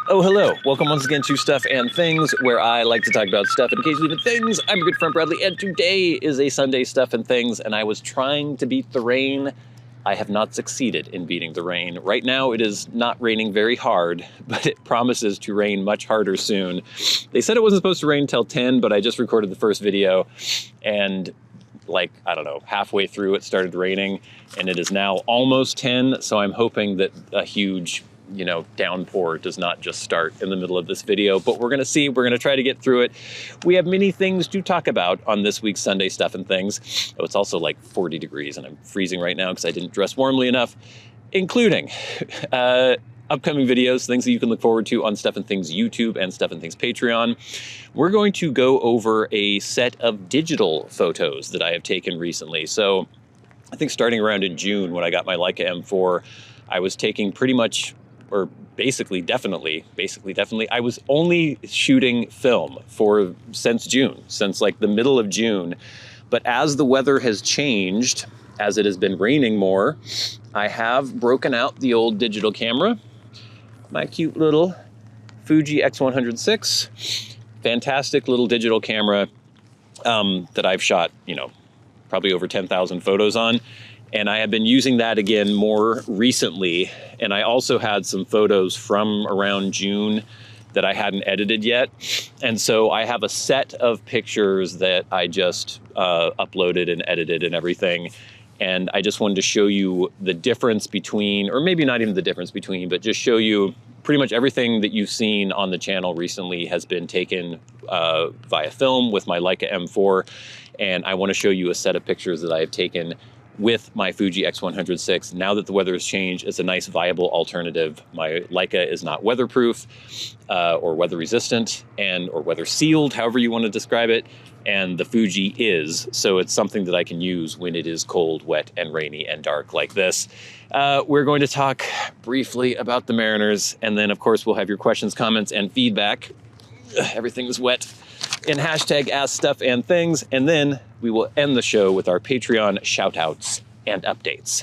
Oh, hello. Welcome once again to Stuff and Things, where I like to talk about stuff and occasionally even things. I'm your good friend Bradley, and today is a Sunday Stuff and Things, and I was trying to beat the rain. I have not succeeded in beating the rain. Right now, it is not raining very hard, but it promises to rain much harder soon. They said it wasn't supposed to rain until 10, but I just recorded the first video, and like, I don't know, halfway through it started raining, and it is now almost 10, so I'm hoping that a huge downpour does not just start in the middle of this video, but we're gonna see. We're gonna try to get through it. We have many things to talk about on this week's Sunday Stuff and Things. Oh, it's also like 40 degrees and I'm freezing right now because I didn't dress warmly enough, including upcoming videos, things that you can look forward to on Stuff and Things YouTube and Stuff and Things Patreon. We're going to go over a set of digital photos that I have taken recently. So I think starting around in June when I got my Leica M4, I was taking pretty much, or basically definitely, I was only shooting film since June, since like the middle of June. But as the weather has changed, as it has been raining more, I have broken out the old digital camera, my cute little Fuji X100VI, fantastic little digital camera that I've shot, probably over 10,000 photos on. And I have been using that again more recently. And I also had some photos from around June that I hadn't edited yet. And so I have a set of pictures that I just uploaded and edited and everything. And I just wanted to show you the difference between, or maybe not even the difference between, but just show you pretty much everything that you've seen on the channel recently has been taken via film with my Leica M4. And I want to show you a set of pictures that I have taken with my Fuji X100VI. Now that the weather has changed, it's a nice viable alternative. My Leica is not weatherproof or weather resistant or weather sealed, however you want to describe it. And the Fuji is, so it's something that I can use when it is cold, wet, and rainy and dark like this. We're going to talk briefly about the Mariners, and then of course we'll have your questions, comments, and feedback. Everything is wet. And hashtag askstuffandthings, and then we will end the show with our Patreon shoutouts and updates.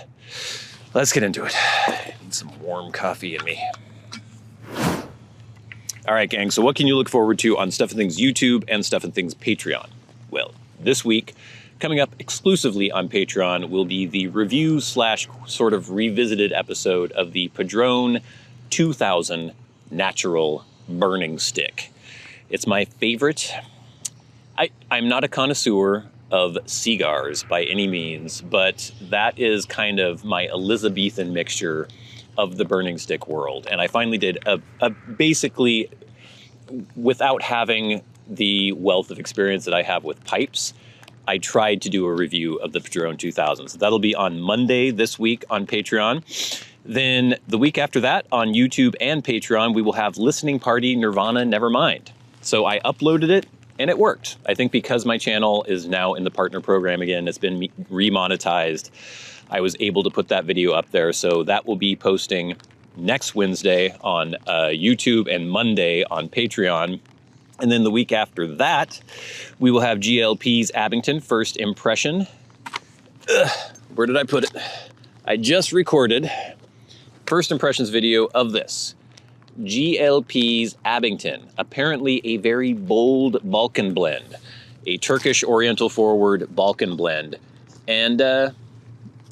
Let's get into it. I need some warm coffee in me. All right, gang, so what can you look forward to on Stuff and Things YouTube and Stuff and Things Patreon? Well, this week, coming up exclusively on Patreon will be the review / sort of revisited episode of the Padron 2000 Natural Burning Stick. It's my favorite. I'm not a connoisseur of cigars by any means, but that is kind of my Elizabethan mixture of the burning stick world. And I finally did a basically, without having the wealth of experience that I have with pipes, I tried to do a review of the Padron 2000. So that'll be on Monday this week on Patreon. Then the week after that on YouTube and Patreon, we will have Listening Party Nirvana Nevermind. So I uploaded it and it worked. I think because my channel is now in the partner program again, it's been remonetized, I was able to put that video up there. So that will be posting next Wednesday on YouTube and Monday on Patreon. And then the week after that, we will have GLP's Abingdon First Impression. Where did I put it? I just recorded first impressions video of this. GLP's Abingdon, apparently a very bold Balkan blend, a Turkish Oriental forward Balkan blend. And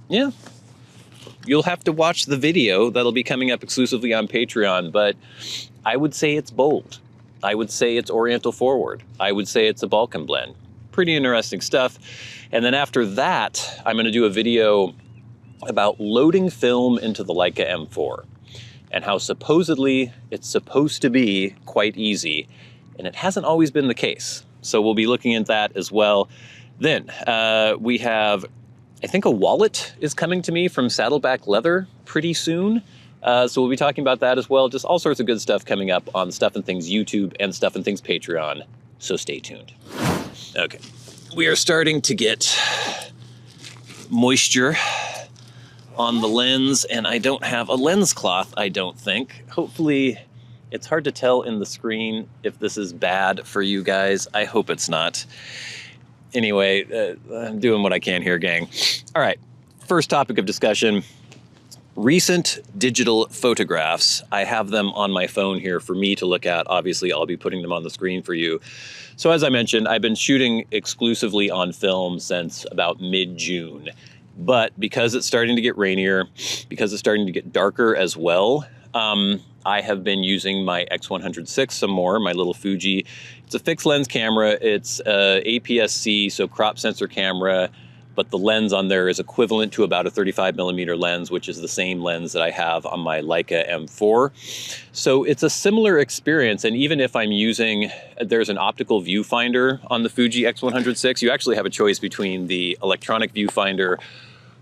yeah, you'll have to watch the video that'll be coming up exclusively on Patreon, but I would say it's bold. I would say it's Oriental forward. I would say it's a Balkan blend. Pretty interesting stuff. And then after that, I'm gonna do a video about loading film into the Leica M4. And how supposedly it's supposed to be quite easy, and it hasn't always been the case. So we'll be looking at that as well. Then we have, I think a wallet is coming to me from Saddleback Leather pretty soon. So we'll be talking about that as well. Just all sorts of good stuff coming up on Stuff and Things YouTube and Stuff and Things Patreon. So stay tuned. Okay, we are starting to get moisture on the lens, and I don't have a lens cloth, I don't think. Hopefully, it's hard to tell in the screen if this is bad for you guys. I hope it's not. Anyway, I'm doing what I can here, gang. All right, first topic of discussion. recent digital photographs. I have them on my phone here for me to look at. Obviously, I'll be putting them on the screen for you. So as I mentioned, I've been shooting exclusively on film since about mid-June. But because it's starting to get rainier, because it's starting to get darker as well, I have been using my X100VI some more, my little Fuji. It's a fixed lens camera. It's APS-C, so crop sensor camera, but the lens on there is equivalent to about a 35mm lens, which is the same lens that I have on my Leica M4. So it's a similar experience, and even if I'm using, there's an optical viewfinder on the Fuji X100VI, you actually have a choice between the electronic viewfinder,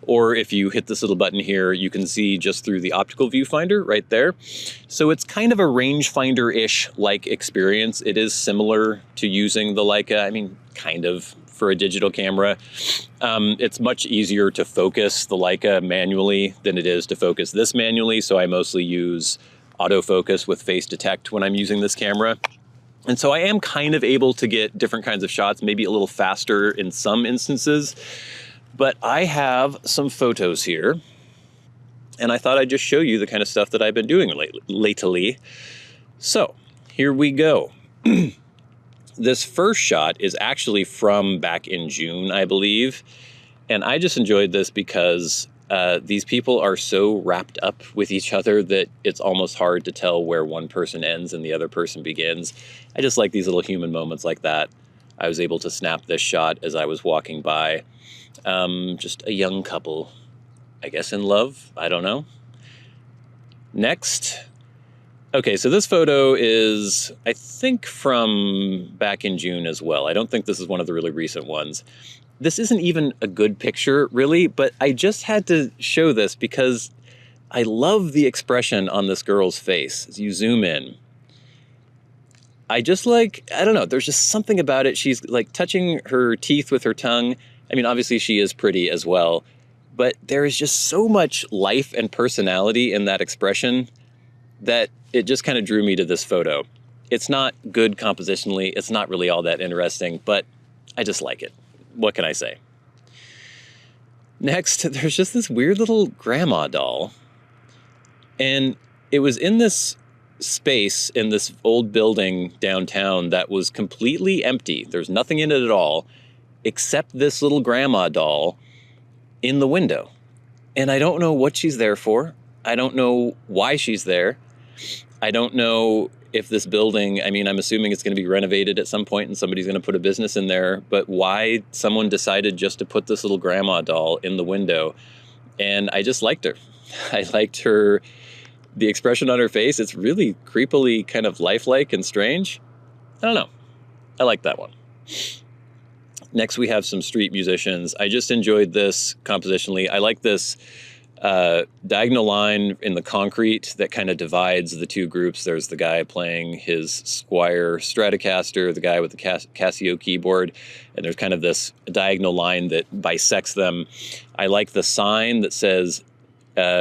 or if you hit this little button here, you can see just through the optical viewfinder right there. So it's kind of a rangefinder-ish like experience. It is similar to using the Leica, I mean, kind of, for a digital camera. It's much easier to focus the Leica manually than it is to focus this manually, so I mostly use autofocus with face detect when I'm using this camera. And so I am kind of able to get different kinds of shots, maybe a little faster in some instances. But I have some photos here, and I thought I'd just show you the kind of stuff that I've been doing lately. So here we go. This first shot is actually from back in June, I believe. And I just enjoyed this because these people are so wrapped up with each other that it's almost hard to tell where one person ends and the other person begins. I just like these little human moments like that. I was able to snap this shot as I was walking by. Just a young couple, I guess in love, I don't know. Next. Okay, so this photo is, I think, from back in June as well. I don't think this is one of the really recent ones. This isn't even a good picture, really, but I just had to show this because I love the expression on this girl's face as you zoom in. I just like, I don't know, there's just something about it. She's like touching her teeth with her tongue. I mean, obviously she is pretty as well, but there is just so much life and personality in that expression that it just kind of drew me to this photo. It's not good compositionally, it's not really all that interesting, but I just like it. What can I say? Next, there's just this weird little grandma doll. And it was in this space in this old building downtown that was completely empty. There's nothing in it at all, except this little grandma doll in the window. And I don't know what she's there for. I don't know why she's there. I don't know if this building, I mean, I'm assuming it's going to be renovated at some point and somebody's going to put a business in there, but why someone decided just to put this little grandma doll in the window. And I just liked her. I liked her, the expression on her face. It's really creepily kind of lifelike and strange. I don't know. I like that one. Next, we have some street musicians. I just enjoyed this compositionally. I like this diagonal line in the concrete that kind of divides the two groups. There's the guy playing his Squier Stratocaster, the guy with the Casio keyboard, and there's kind of this diagonal line that bisects them. I like the sign that says,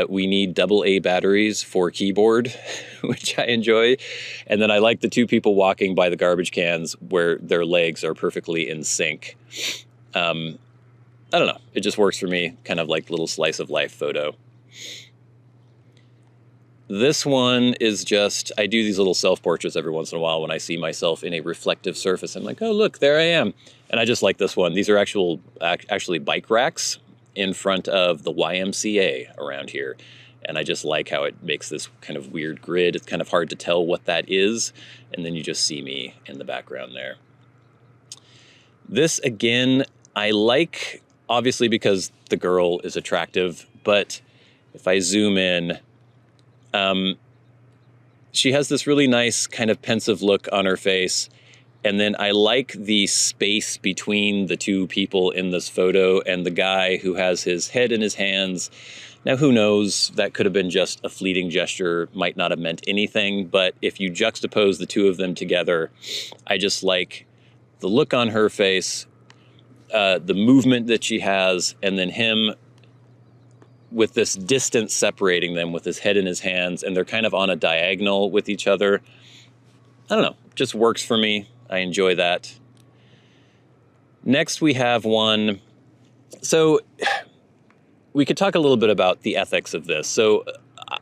we need AA batteries for keyboard, which I enjoy. And then I like the two people walking by the garbage cans where their legs are perfectly in sync. I don't know. It just works for me, kind of like little slice of life photo. This one is just, I do these little self-portraits every once in a while when I see myself in a reflective surface. I'm like, oh, look, there I am. And I just like this one. These are actually bike racks in front of the YMCA around here. And I just like how it makes this kind of weird grid. It's kind of hard to tell what that is. And then you just see me in the background there. This, again, I like, obviously because the girl is attractive, but if I zoom in, she has this really nice kind of pensive look on her face. And then I like the space between the two people in this photo and the guy who has his head in his hands. Now, who knows? That could have been just a fleeting gesture, might not have meant anything. But if you juxtapose the two of them together, I just like the look on her face, the movement that she has, and then him with this distance separating them with his head in his hands, and they're kind of on a diagonal with each other. I don't know, just works for me. I enjoy that. Next we have one. So we could talk a little bit about the ethics of this. So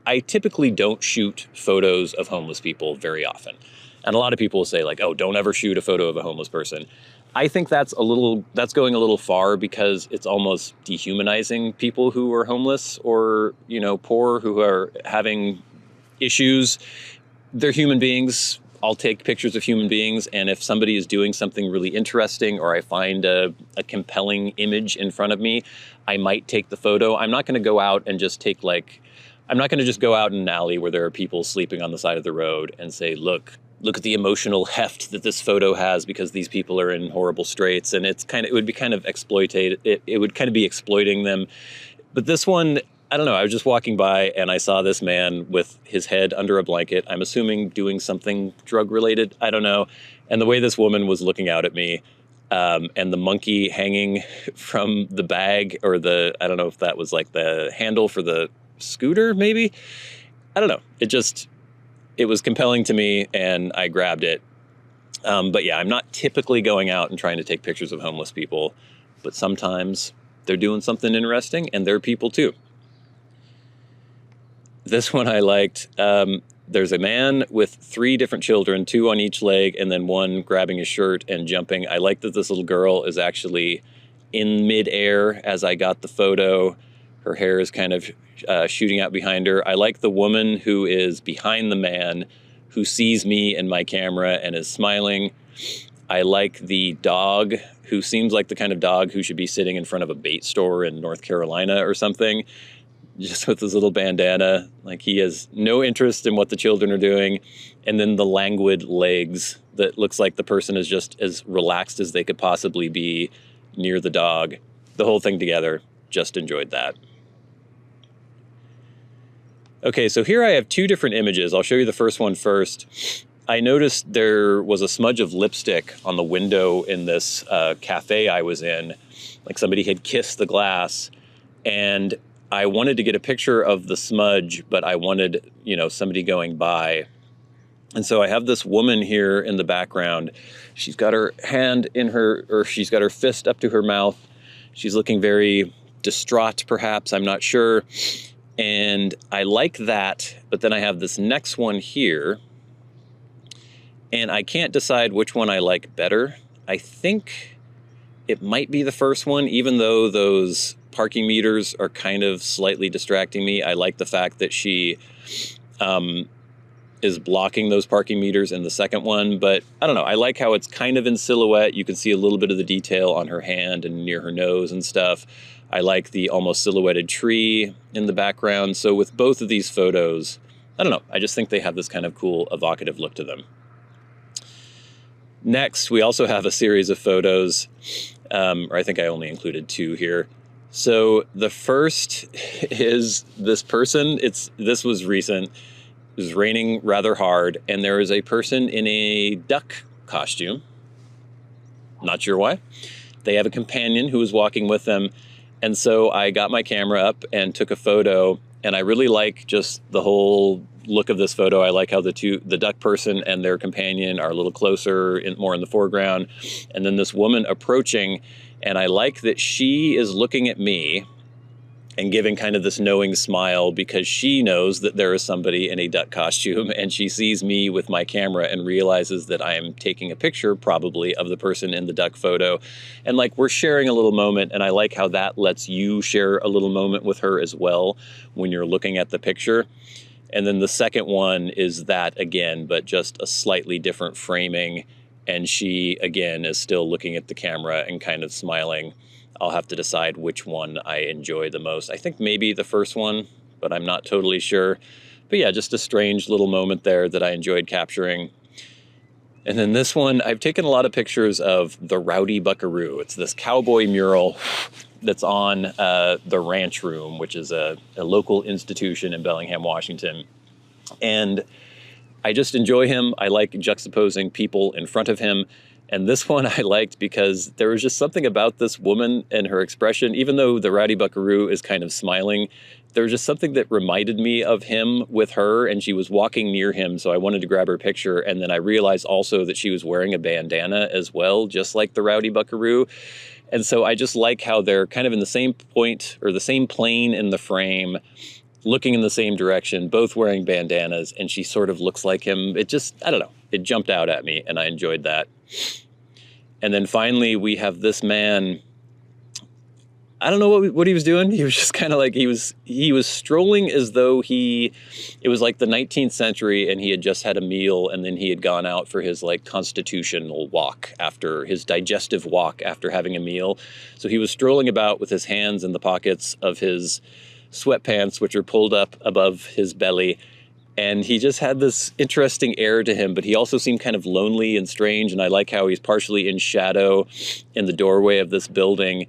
I typically don't shoot photos of homeless people very often. And a lot of people will say like, oh, don't ever shoot a photo of a homeless person. I think that's going a little far, because it's almost dehumanizing people who are homeless or, you know, poor, who are having issues. They're human beings. I'll take pictures of human beings, and if somebody is doing something really interesting, or I find a compelling image in front of me, I might take the photo. I'm not going to go out and just take I'm not going to just go out in an alley where there are people sleeping on the side of the road and say, look at the emotional heft that this photo has, because these people are in horrible straits. And it would be kind of exploited. It would kind of be exploiting them. But this one, I don't know. I was just walking by and I saw this man with his head under a blanket. I'm assuming doing something drug related. I don't know. And the way this woman was looking out at me, and the monkey hanging from the bag, or I don't know if that was like the handle for the scooter, maybe. I don't know. It was compelling to me, and I grabbed it. But yeah, I'm not typically going out and trying to take pictures of homeless people, but sometimes they're doing something interesting, and they're people too. This one I liked. There's a man with 3 different children, 2 on each leg, and then one grabbing his shirt and jumping. I like that this little girl is actually in midair as I got the photo. Her hair is kind of shooting out behind her. I like the woman who is behind the man, who sees me and my camera and is smiling. I like the dog, who seems like the kind of dog who should be sitting in front of a bait store in North Carolina or something, just with his little bandana. Like, he has no interest in what the children are doing. And then the languid legs, that looks like the person is just as relaxed as they could possibly be near the dog. The whole thing together, just enjoyed that. Okay, so here I have 2 different images. I'll show you the first one first. I noticed there was a smudge of lipstick on the window in this cafe I was in. Like, somebody had kissed the glass, and I wanted to get a picture of the smudge, but I wanted, somebody going by. And so I have this woman here in the background. She's got her hand she's got her fist up to her mouth. She's looking very distraught, perhaps, I'm not sure. And I like that, but then I have this next one here, and I can't decide which one I like better. I think it might be the first one, even though those parking meters are kind of slightly distracting me. I like the fact that she is blocking those parking meters in the second one, but I don't know. I like how it's kind of in silhouette. You can see a little bit of the detail on her hand and near her nose and stuff. I like the almost silhouetted tree in the background. So with both of these photos, I don't know. I just think they have this kind of cool, evocative look to them. Next, we also have a series of photos, or I think I only included 2 here. So the first is this person. This was recent. It was raining rather hard, and there is a person in a duck costume. Not sure why. They have a companion who was walking with them. And so I got my camera up and took a photo, and I really like just the whole look of this photo. I like how the duck person and their companion are a little closer, more in the foreground, and then this woman approaching, and I like that she is looking at me and giving kind of this knowing smile, because she knows that there is somebody in a duck costume, and she sees me with my camera and realizes that I am taking a picture probably of the person in the duck photo. And like, we're sharing a little moment, and I like how that lets you share a little moment with her as well when you're looking at the picture. And then the second one is that again, but just a slightly different framing. And she, again, is still looking at the camera and kind of smiling. I'll have to decide which one I enjoy the most. I think maybe the first one, but I'm not totally sure. But yeah, just a strange little moment there that I enjoyed capturing. And then this one, I've taken a lot of pictures of the Rowdy Buckaroo. It's this cowboy mural that's on the Ranch Room, which is a local institution in Bellingham, Washington. And I just enjoy him. I like juxtaposing people in front of him. And this one I liked because there was just something about this woman and her expression. Even though the Rowdy Buckaroo is kind of smiling, there was just something that reminded me of him with her, and she was walking near him, so I wanted to grab her picture. And then I realized also that she was wearing a bandana as well, just like the Rowdy Buckaroo. And so I just like how they're kind of in the same point or the same plane in the frame, looking in the same direction, both wearing bandanas, and she sort of looks like him. It just, I don't know, it jumped out at me and I enjoyed that. And then finally we have this man, I don't know what he was doing. He was just kind of like, he was strolling as though it was like the 19th century and he had just had a meal and then he had gone out for his like constitutional walk after his digestive walk after having a meal. So he was strolling about with his hands in the pockets of his sweatpants, which are pulled up above his belly. And he just had this interesting air to him, but he also seemed kind of lonely and strange. And I like how he's partially in shadow in the doorway of this building.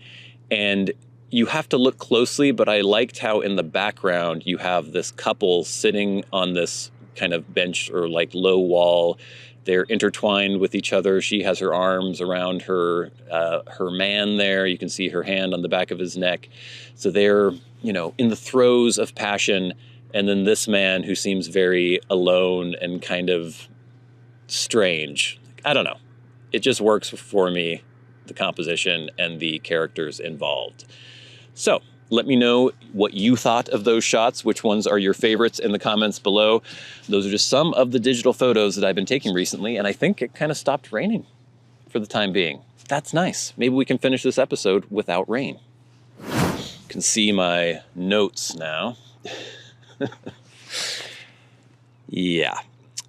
And you have to look closely, but I liked how in the background you have this couple sitting on this kind of bench or like low wall. They're intertwined with each other. She has her arms around her man there. You can see her hand on the back of his neck. So they're, you know, in the throes of passion. And then this man who seems very alone and kind of strange. I don't know. It just works for me, the composition and the characters involved. So let me know what you thought of those shots, which ones are your favorites in the comments below. Those are just some of the digital photos that I've been taking recently, and I think it kind of stopped raining for the time being. That's nice. Maybe we can finish this episode without rain. You can see my notes now. Yeah.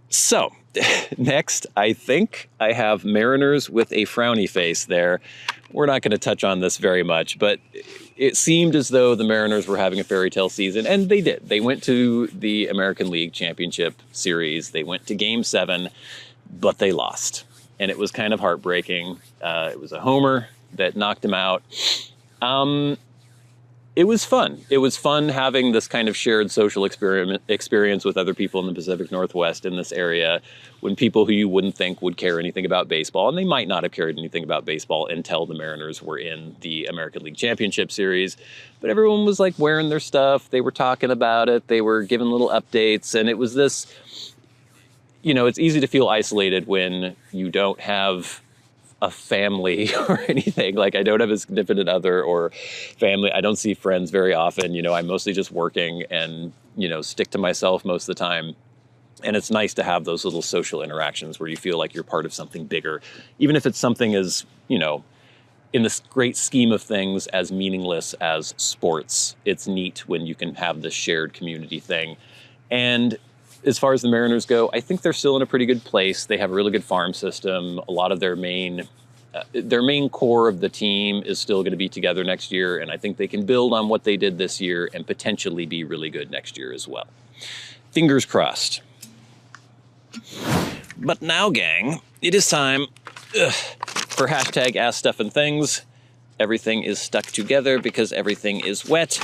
So next, I think I have mariners with a frowny face there. We're not going to touch on this very much, but it seemed as though the Mariners were having a fairy tale season, and they did. They went to the American League Championship Series. They went to Game 7, but they lost, and it was kind of heartbreaking. It was a homer that knocked him out. It was fun. It was fun having this kind of shared social experience with other people in the Pacific Northwest in this area, when people who you wouldn't think would care anything about baseball, and they might not have cared anything about baseball until the Mariners were in the American League Championship Series. But everyone was like wearing their stuff. They were talking about it. They were giving little updates. And it was this, you know, it's easy to feel isolated when you don't have a family or anything. Like, I don't have a significant other or family. I don't see friends very often. You know, I'm mostly just working and, you know, stick to myself most of the time. And it's nice to have those little social interactions where you feel like you're part of something bigger, even if it's something as, you know, in this great scheme of things, as meaningless as sports. It's neat when you can have this shared community thing. And as far as the Mariners go, I think they're still in a pretty good place. They have a really good farm system. A lot of their main core of the team is still going to be together next year, and I think they can build on what they did this year and potentially be really good next year as well. Fingers crossed. But now, gang, it is time for hashtag askstuffandthings. Everything is stuck together because everything is wet.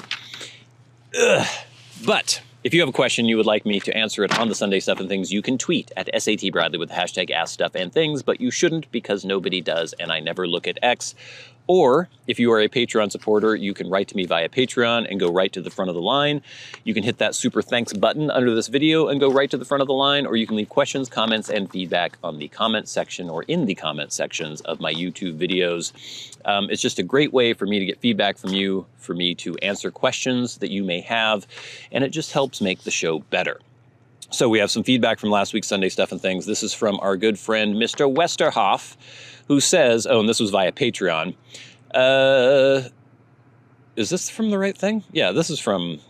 But if you have a question you would like me to answer it on the Sunday Stuff and Things, you can tweet at SATBradley with the hashtag AskStuffandThings, but you shouldn't because nobody does, and I never look at X. Or if you are a Patreon supporter, you can write to me via Patreon and go right to the front of the line. You can hit that super thanks button under this video and go right to the front of the line, or you can leave questions, comments, and feedback on the comment section or in the comment sections of my YouTube videos. It's just a great way for me to get feedback from you, for me to answer questions that you may have, and it just helps make the show better. So we have some feedback from last week's Sunday Stuff and Things. This is from our good friend, Mr. Westerhoff, who says, oh, and this was via Patreon. Is this from the right thing? Yeah, this is from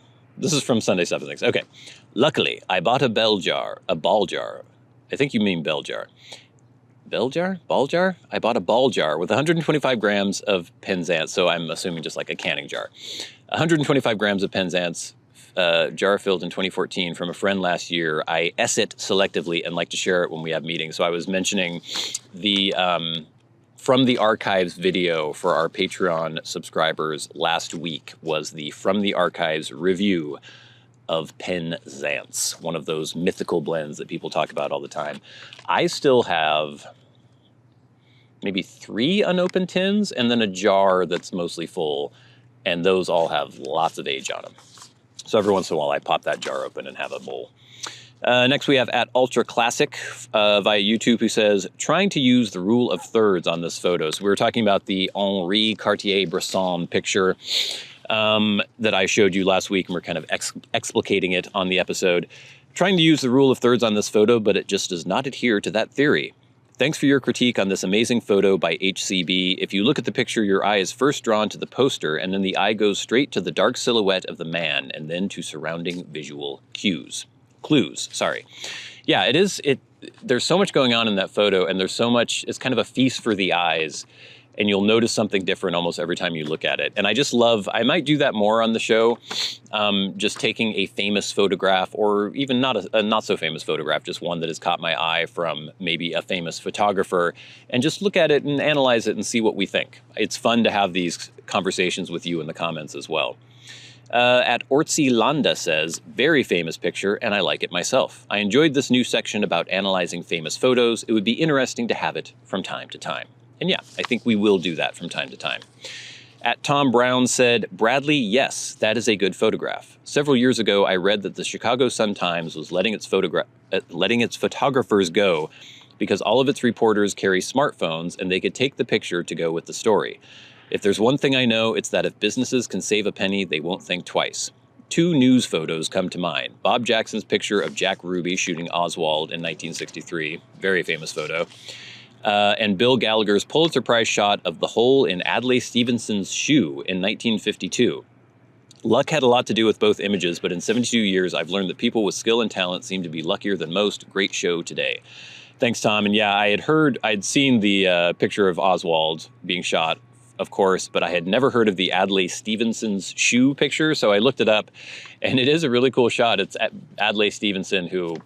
Sunday Stuff and Things. Okay. Luckily, I bought a ball jar. I think you mean bell jar. Bell jar? Ball jar? I bought a ball jar with 125 grams of Penzance. So I'm assuming just like a canning jar. 125 grams of Penzance, jar filled in 2014 from a friend last year. I it selectively and like to share it when we have meetings. So I was mentioning the From the Archives video for our Patreon subscribers last week was the From the Archives review of Penzance, one of those mythical blends that people talk about all the time. I still have maybe 3 unopened tins and then a jar that's mostly full, and those all have lots of age on them. So every once in a while I pop that jar open and have a bowl. Next we have at Ultra Classic via YouTube, who says, trying to use the rule of thirds on this photo. So we were talking about the Henri Cartier-Bresson picture that I showed you last week, and we're kind of explicating it on the episode. Trying to use the rule of thirds on this photo, but it just does not adhere to that theory. Thanks for your critique on this amazing photo by HCB. If you look at the picture, your eye is first drawn to the poster, and then the eye goes straight to the dark silhouette of the man, and then to surrounding visual clues. Yeah, it is. There's so much going on in that photo, and there's so much, it's kind of a feast for the eyes, and you'll notice something different almost every time you look at it. And I just love, I might do that more on the show, just taking a famous photograph, or even not a not so famous photograph, just one that has caught my eye from maybe a famous photographer, and just look at it and analyze it and see what we think. It's fun to have these conversations with you in the comments as well. At Ortzi Landa says, very famous picture, and I like it myself. I enjoyed this new section about analyzing famous photos. It would be interesting to have it from time to time. And yeah, I think we will do that from time to time. At Tom Brown said, Bradley, yes, that is a good photograph. Several years ago, I read that the Chicago Sun-Times was letting its photographers go because all of its reporters carry smartphones and they could take the picture to go with the story. If there's one thing I know, it's that if businesses can save a penny, they won't think twice. Two news photos come to mind. Bob Jackson's picture of Jack Ruby shooting Oswald in 1963, very famous photo. And Bill Gallagher's Pulitzer Prize shot of the hole in Adlai Stevenson's shoe in 1952. Luck had a lot to do with both images, but in 72 years, I've learned that people with skill and talent seem to be luckier than most. Great show today. Thanks, Tom. And yeah, I'd seen the picture of Oswald being shot, of course, but I had never heard of the Adlai Stevenson's shoe picture, so I looked it up, and it is a really cool shot. It's Adlai Stevenson, who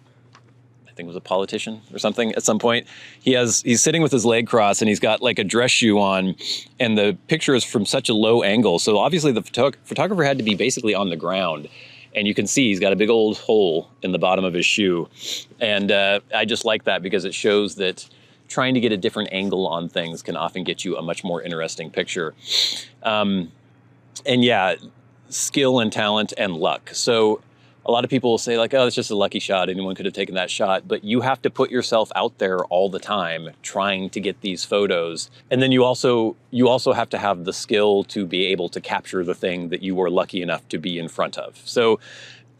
I think was a politician or something at some point. He's sitting with his leg crossed, and he's got like a dress shoe on, and the picture is from such a low angle, so obviously the photographer had to be basically on the ground, and you can see he's got a big old hole in the bottom of his shoe, and I just like that because it shows that trying to get a different angle on things can often get you a much more interesting picture. And yeah, skill and talent and luck. So a lot of people will say like, oh, it's just a lucky shot. Anyone could have taken that shot. But you have to put yourself out there all the time trying to get these photos. And then you also have to have the skill to be able to capture the thing that you were lucky enough to be in front of. So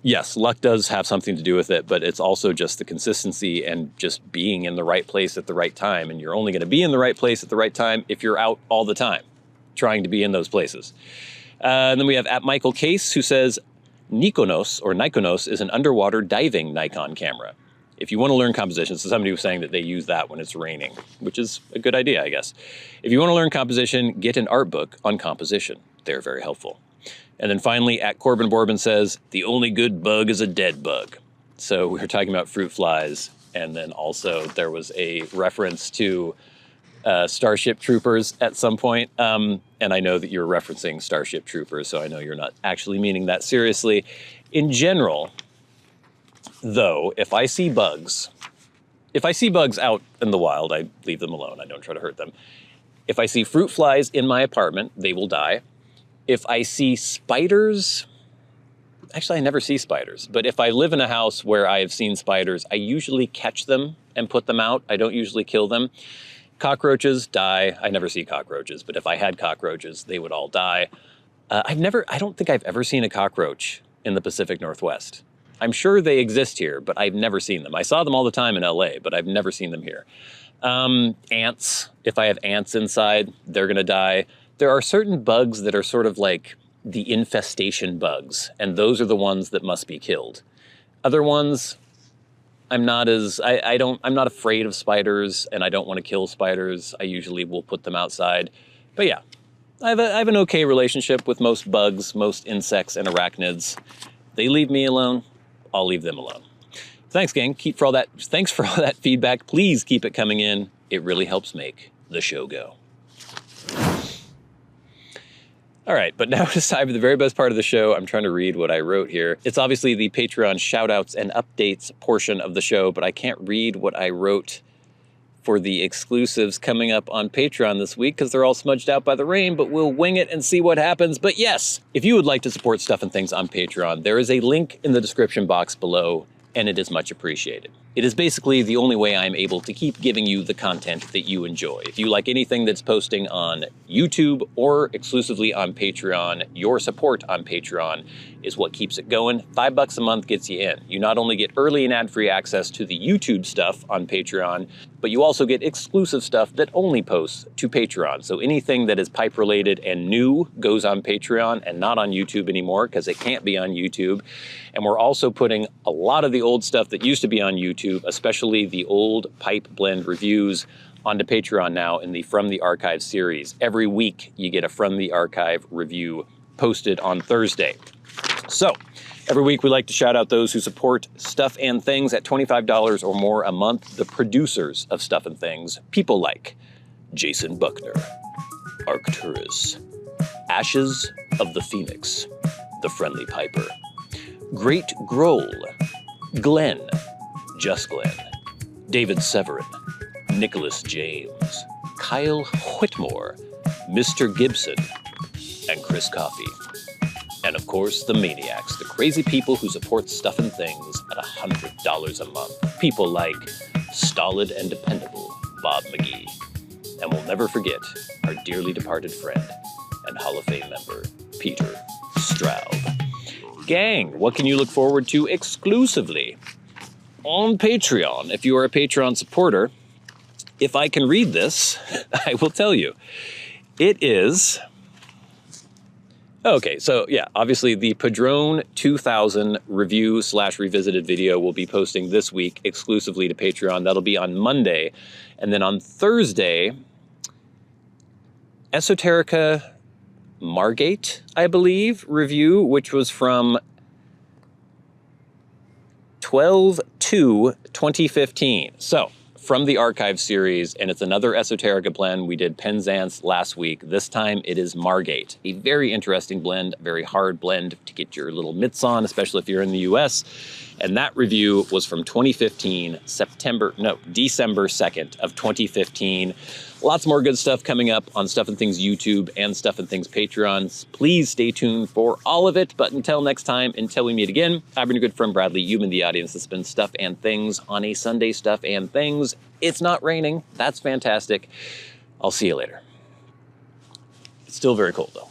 yes, luck does have something to do with it, but it's also just the consistency and just being in the right place at the right time. And you're only going to be in the right place at the right time if you're out all the time trying to be in those places. And then we have at Michael Case, who says, Nikonos is an underwater diving Nikon camera. If you want to learn composition, so somebody was saying that they use that when it's raining, which is a good idea, I guess. If you want to learn composition, get an art book on composition. They're very helpful. And then finally, at Corbin Bourbon says, the only good bug is a dead bug. So we were talking about fruit flies, and then also there was a reference to Starship Troopers at some point. And I know that you're referencing Starship Troopers, so I know you're not actually meaning that seriously. In general, though, if I see bugs out in the wild, I leave them alone. I don't try to hurt them. If I see fruit flies in my apartment, they will die. If I see spiders, actually I never see spiders, but if I live in a house where I have seen spiders, I usually catch them and put them out. I don't usually kill them. Cockroaches die. I never see cockroaches, but if I had cockroaches, they would all die. I don't think I've ever seen a cockroach in the Pacific Northwest. I'm sure they exist here, but I've never seen them. I saw them all the time in LA, but I've never seen them here. Ants, if I have ants inside, they're gonna die. There are certain bugs that are sort of like the infestation bugs, and those are the ones that must be killed. Other ones, I'm not afraid of spiders, and I don't want to kill spiders. I usually will put them outside. But yeah, I have an okay relationship with most bugs, most insects and arachnids. They leave me alone, I'll leave them alone. Thanks, gang. Thanks for all that feedback. Please keep it coming in. It really helps make the show go. All right, but now it's time for the very best part of the show. I'm trying to read what I wrote here. It's obviously the Patreon shoutouts and updates portion of the show, but I can't read what I wrote for the exclusives coming up on Patreon this week because they're all smudged out by the rain, but we'll wing it and see what happens. But yes, if you would like to support Stuff and Things on Patreon, there is a link in the description box below and it is much appreciated. It is basically the only way I'm able to keep giving you the content that you enjoy. If you like anything that's posting on YouTube or exclusively on Patreon, your support on Patreon is what keeps it going. $5 a month gets you in. You not only get early and ad-free access to the YouTube stuff on Patreon, but you also get exclusive stuff that only posts to Patreon. So anything that is pipe related and new goes on Patreon and not on YouTube anymore, because it can't be on YouTube. And we're also putting a lot of the old stuff that used to be on YouTube, especially the old pipe blend reviews, onto Patreon now in the From the Archive series. Every week you get a From the Archive review posted on Thursday. So, every week we like to shout out those who support Stuff and Things at $25 or more a month, the producers of Stuff and Things, people like Jason Buckner, Arcturus, Ashes of the Phoenix, The Friendly Piper, GreatGrol, Glenn, Just Glenn, David Severin, Nicholas James, Kyle Whitmore, Mr. Gibson, and Chris Caughey. And of course, the Maniacs, the crazy people who support Stuff and Things at $100 a month. People like stolid and dependable Bob Magee. And we'll never forget our dearly departed friend and Hall of Fame member, Peter Straub. Gang, what can you look forward to exclusively on Patreon? If you are a Patreon supporter, if I can read this, I will tell you. It is... Okay, so yeah, obviously the Padrone 2000 review/revisited video will be posting this week exclusively to Patreon. That'll be on Monday. And then on Thursday, Esoterica Margate, I believe, review, which was from 12/2/2015. So, from the Archive series, and it's another Esoterica blend. We did Penzance last week. This time it is Margate. A very interesting blend, a very hard blend to get your little mitts on, especially if you're in the US. And that review was from 2015, December 2nd of 2015. Lots more good stuff coming up on Stuff and Things YouTube and Stuff and Things Patreons. Please stay tuned for all of it. But until next time, until we meet again, I've been your good friend Bradley. You've been the audience that's been Stuff and Things on a Sunday. Stuff and Things. It's not raining. That's fantastic. I'll see you later. It's still very cold though.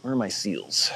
Where are my seals?